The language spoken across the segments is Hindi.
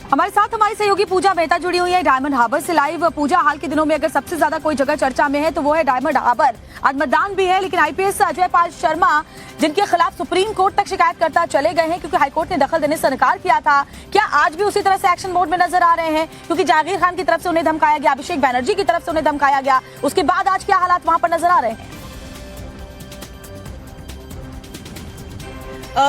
हमारे साथ हमारी सहयोगी पूजा मेहता जुड़ी हुई है डायमंड हार्बर से लाइव। पूजा, हाल के दिनों में अगर सबसे ज्यादा कोई जगह चर्चा में है तो वो है डायमंड हार्बर। आज मतदान भी है, लेकिन आईपीएस अजय पाल शर्मा जिनके खिलाफ सुप्रीम कोर्ट तक शिकायतकर्ता चले गए हैं क्योंकि हाईकोर्ट ने दखल देने से इनकार किया था। क्या आज भी उसी तरह से एक्शन मोड में नजर आ रहे हैं? क्योंकि जहांगीर खान की तरफ से उन्हें धमकाया गया, अभिषेक बनर्जी की तरफ से उन्हें धमकाया गया, उसके बाद आज क्या हालात वहां पर नजर आ रहे हैं?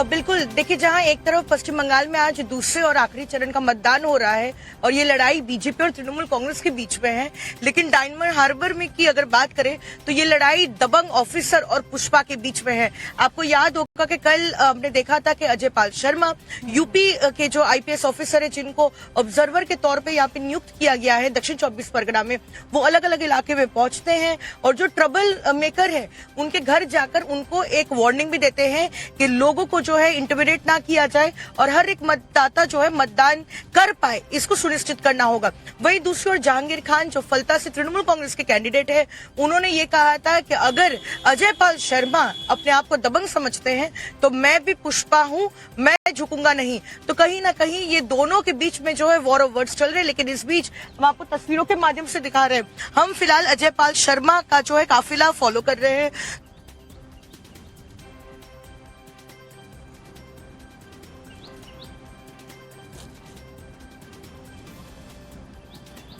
बिल्कुल, देखिए, जहां एक तरफ पश्चिम बंगाल में आज दूसरे और आखिरी चरण का मतदान हो रहा है और ये लड़ाई बीजेपी और तृणमूल कांग्रेस के बीच में है, लेकिन डायमंड हार्बर में की अगर बात करें तो ये लड़ाई दबंग ऑफिसर और पुष्पा के बीच में है। आपको याद होगा कि कल हमने देखा था कि अजय पाल शर्मा यूपी के जो आईपीएस ऑफिसर है जिनको ऑब्जर्वर के तौर पर यहाँ पे नियुक्त किया गया है दक्षिण 24 परगना में, वो अलग अलग इलाके में पहुंचते हैं और जो ट्रबल मेकर है उनके घर जाकर उनको एक वार्निंग भी देते हैं कि लोगों को जो है इंटिमिडेट ना किया जाए और हर एक मतदाता जो है मतदान कर पाए, इसको सुनिश्चित करना होगा। वहीं दूसरी ओर जहांगीर खान जो फलता से तृणमूल कांग्रेस के कैंडिडेट है, उन्होंने ये कहा था कि अगर अजय पाल शर्मा अपने आप को दबंग समझते हैं तो मैं भी पुष्पा हूं, मैं झुकूंगा नहीं। तो कहीं ना कहीं ये दोनों के बीच में जो है वॉर ऑफ वर्ड्स चल रहे हैं। लेकिन इस बीच हम आपको तस्वीरों के माध्यम से दिखा रहे हैं, हम फिलहाल अजय पाल शर्मा का जो है काफिला फॉलो कर रहे हैं।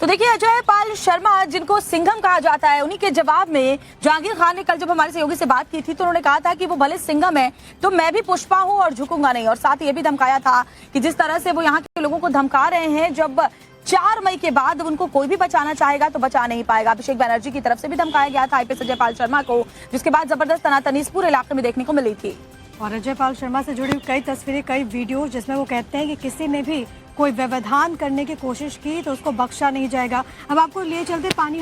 तो देखिए, अजय पाल शर्मा जिनको सिंघम कहा जाता है, उन्हीं के जवाब में जहांगीर खान ने कल जब हमारे सहयोगी से बात की थी तो उन्होंने कहा था कि वो भले सिंघम है तो मैं भी पुष्पा हूं और झुकूंगा नहीं। और साथ ही ये भी धमकाया था कि जिस तरह से वो यहाँ के लोगों को धमका रहे हैं, जब 4 मई के बाद उनको कोई भी बचाना चाहेगा तो बचा नहीं पाएगा। अभिषेक बनर्जी की तरफ से भी धमकाया गया था आईपीएस अजय पाल शर्मा को, जिसके बाद जबरदस्त तनातनी इस पूरे इलाके में देखने को मिली थी। और अजय पाल शर्मा से जुड़ी कई तस्वीरें, कई वीडियो जिसमें वो कहते हैं कि किसी ने भी कोई व्यवधान करने की कोशिश की तो उसको बख्शा नहीं जाएगा। अब आपको लिए चलते पानी।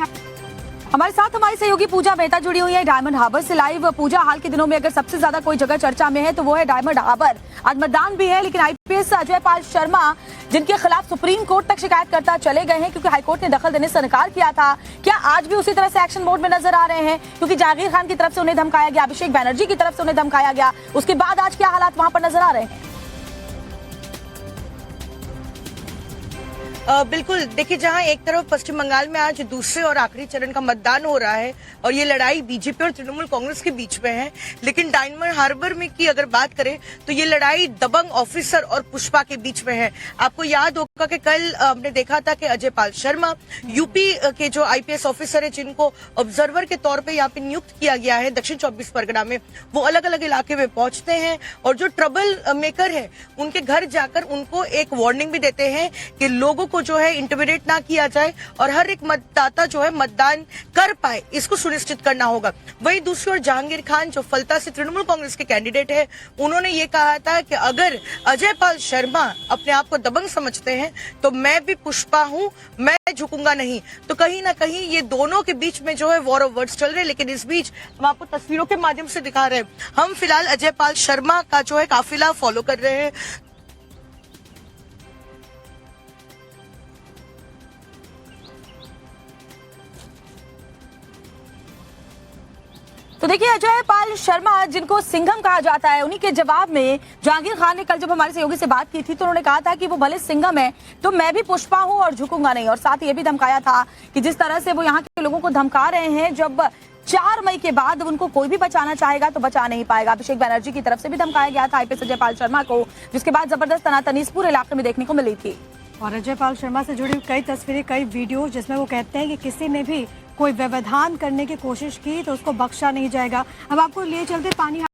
हमारे साथ हमारी सहयोगी पूजा मेहता जुड़ी हुई है डायमंड हार्बर से लाइव। पूजा, हाल के दिनों में अगर सबसे ज्यादा कोई जगह चर्चा में है तो वो है डायमंड हार्बर। आज मतदान भी है, लेकिन आईपीएस अजय पाल शर्मा जिनके खिलाफ सुप्रीम कोर्ट तक शिकायतकर्ता चले गए हैं क्योंकि हाईकोर्ट ने दखल देने से इनकार किया था। क्या आज भी उसी तरह से एक्शन मोड में नजर आ रहे हैं? क्योंकि जहांगीर खान की तरफ से उन्हें धमकाया गया, अभिषेक बनर्जी की तरफ से उन्हें धमकाया गया, उसके बाद आज क्या हालात वहां पर नजर आ रहे हैं? बिल्कुल, देखिए, जहां एक तरफ पश्चिम बंगाल में आज दूसरे और आखिरी चरण का मतदान हो रहा है और ये लड़ाई बीजेपी और तृणमूल कांग्रेस के बीच में है, लेकिन डायमंड हार्बर में की अगर बात करें तो ये लड़ाई दबंग ऑफिसर और पुष्पा के बीच में है। आपको याद होगा कि कल हमने देखा था कि अजय पाल शर्मा यूपी के जो आईपीएस ऑफिसर है जिनको ऑब्जर्वर के तौर पर यहाँ पे नियुक्त किया गया है दक्षिण 24 परगना में, वो अलग अलग इलाके में पहुंचते हैं और जो ट्रबल मेकर है उनके घर जाकर उनको एक वार्निंग भी देते हैं कि लोगों को जो है इंटिमिडेट ना किया जाए और हर एक मतदाता जो है मतदान कर पाए, इसको सुनिश्चित करना होगा। वहीं दूसरी ओर जहांगीर खान जो फलता से तृणमूल कांग्रेस के कैंडिडेट है, उन्होंने ये कहा था कि अगर अजय पाल शर्मा अपने आप को दबंग समझते हैं तो मैं भी पुष्पा हूं, मैं झुकूंगा नहीं। तो कहीं ना कहीं ये दोनों के बीच में जो है वॉर ऑफ वर्ड्स चल रहे हैं। लेकिन इस बीच हम आपको तस्वीरों के माध्यम से दिखा रहे हैं, हम फिलहाल अजय पाल शर्मा का जो है काफिला फॉलो कर रहे हैं। तो देखिए, अजय पाल शर्मा जिनको सिंघम कहा जाता है, उन्हीं के जवाब में जहांगीर खान ने कल जब हमारे सहयोगी से बात की थी तो उन्होंने कहा था कि वो भले सिंघम है तो मैं भी पुष्पा हूं और झुकूंगा नहीं। और साथ ही ये भी धमकाया था कि जिस तरह से वो यहाँ के लोगों को धमका रहे हैं, जब 4 मई के बाद उनको कोई भी बचाना चाहेगा तो बचा नहीं पाएगा। अभिषेक बनर्जी की तरफ से भी धमकाया गया था आईपीएस अजय पाल शर्मा को, जिसके बाद जबरदस्त तनातनी इस पूरे इलाके में देखने को मिली थी। और अजय पाल शर्मा से जुड़ी कई तस्वीरें, कई वीडियो जिसमें वो कहते हैं कि किसी ने भी कोई व्यवधान करने की कोशिश की तो उसको बख्शा नहीं जाएगा। अब आपको लिए चलते पानी।